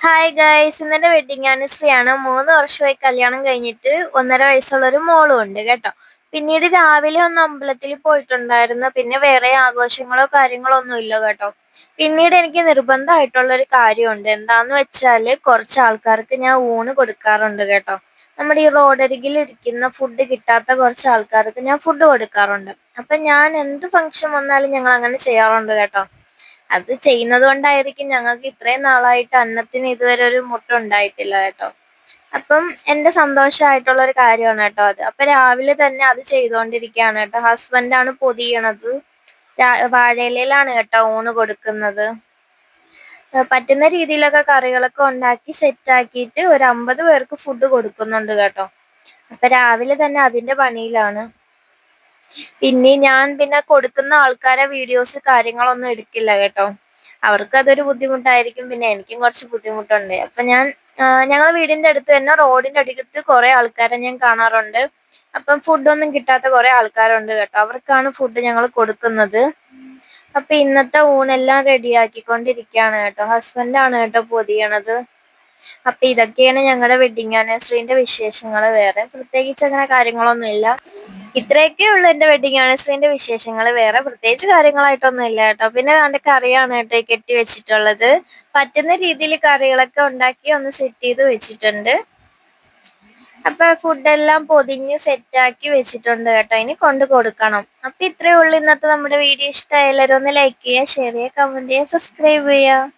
Hi guys, ഇന്നെന്റെ wedding anniversary ആണ്. 3 വർഷമായി കല്യാണം കഴിഞ്ഞിട്ട് 1.5 വയസ്സുള്ള ഒരു മോളും ഉണ്ട് കേട്ടോ. പിന്നീട് രാവിലെ ഒന്ന് അമ്പലത്തിൽ പോയിട്ടുണ്ടായിരുന്നു. പിന്നെ വേറെ ആഘോഷങ്ങളോ കാര്യങ്ങളോ ഒന്നും ഇല്ല കേട്ടോ. പിന്നീട് എനിക്ക് നിർബന്ധമായിട്ടുള്ള ഒരു കാര്യമുണ്ട്. എന്താന്ന് വെച്ചാല് കുറച്ച് ആൾക്കാർക്ക് ഞാൻ ഊണ് കൊടുക്കാറുണ്ട് കേട്ടോ. നമ്മുടെ ഈ റോഡരികിൽ ഇരിക്കുന്ന ഫുഡ് കിട്ടാത്ത കുറച്ച് ആൾക്കാർക്ക് ഞാൻ ഫുഡ് കൊടുക്കാറുണ്ട്. അപ്പൊ ഞാൻ എന്ത് ഫംഗ്ഷൻ വന്നാലും ഞങ്ങൾ അങ്ങനെ ചെയ്യാറുണ്ട് കേട്ടോ. അത് ചെയ്യുന്നത് കൊണ്ടായിരിക്കും ഞങ്ങൾക്ക് ഇത്രയും നാളായിട്ട് അന്നത്തിന് ഇതുവരെ ഒരു മുട്ടുണ്ടായിട്ടില്ല കേട്ടോ. അപ്പം എന്റെ സന്തോഷമായിട്ടുള്ള ഒരു കാര്യമാണ് കേട്ടോ അത്. അപ്പൊ രാവിലെ തന്നെ അത് ചെയ്തുകൊണ്ടിരിക്കുകയാണ് കേട്ടോ. ഹസ്ബൻഡാണ് പൊതിയണത്. വാഴയിലയിലാണ് കേട്ടോ ഊണ് കൊടുക്കുന്നത്. പറ്റുന്ന രീതിയിലൊക്കെ കറികളൊക്കെ ഉണ്ടാക്കി സെറ്റ് ആക്കിയിട്ട് ഒരു 50 പേർക്ക് ഫുഡ് കൊടുക്കുന്നുണ്ട് കേട്ടോ. അപ്പൊ രാവിലെ തന്നെ അതിന്റെ പണിയിലാണ്. പിന്നെ ഞാൻ കൊടുക്കുന്ന ആൾക്കാരെ വീഡിയോസ് കാര്യങ്ങളൊന്നും എടുക്കില്ല കേട്ടോ. അവർക്ക് അതൊരു ബുദ്ധിമുട്ടായിരിക്കും. പിന്നെ എനിക്കും കുറച്ച് ബുദ്ധിമുട്ടുണ്ട്. അപ്പൊ ഞങ്ങളെ വീടിന്റെ അടുത്ത് തന്നെ റോഡിന്റെ അടുത്ത് കുറെ ആൾക്കാരെ ഞാൻ കാണാറുണ്ട്. അപ്പം ഫുഡൊന്നും കിട്ടാത്ത കുറെ ആൾക്കാരുണ്ട് കേട്ടോ. അവർക്കാണ് ഫുഡ് ഞങ്ങൾ കൊടുക്കുന്നത്. അപ്പൊ ഇന്നത്തെ ഊണെല്ലാം റെഡിയാക്കിക്കൊണ്ടിരിക്കുകയാണ് കേട്ടോ. ഹസ്ബൻഡാണ് കേട്ടോ പൊതിയണത്. അപ്പൊ ഇതൊക്കെയാണ് ഞങ്ങളുടെ വെഡിങ് ആനിവേഴ്സറിന്റെ വിശേഷങ്ങൾ. വേറെ പ്രത്യേകിച്ച് അങ്ങനെ കാര്യങ്ങളൊന്നും ഇല്ല. ഇത്രയൊക്കെ ഉള്ളു എന്റെ വെഡിങ് ആനിവേഴ്സറിന്റെ വിശേഷങ്ങൾ. വേറെ പ്രത്യേകിച്ച് കാര്യങ്ങളായിട്ടൊന്നും ഇല്ല കേട്ടോ. പിന്നെ അതിന്റെ കറിയാണ് കേട്ടോ ഈ കെട്ടി വെച്ചിട്ടുള്ളത്. പറ്റുന്ന രീതിയിൽ കറികളൊക്കെ ഉണ്ടാക്കി ഒന്ന് സെറ്റ് ചെയ്ത് വെച്ചിട്ടുണ്ട്. അപ്പൊ ഫുഡെല്ലാം പൊതിഞ്ഞ് സെറ്റാക്കി വെച്ചിട്ടുണ്ട് കേട്ടോ. ഇനി കൊണ്ട് കൊടുക്കണം. അപ്പൊ ഇത്രയേ ഉള്ളൂ ഇന്നത്തെ നമ്മുടെ വീഡിയോ. ഇഷ്ടമായ എല്ലാവരും ഒന്ന് ലൈക്ക് ചെയ്യുക, ഷെയർ ചെയ്യുക, കമന്റ് ചെയ്യുക, സബ്സ്ക്രൈബ് ചെയ്യുക.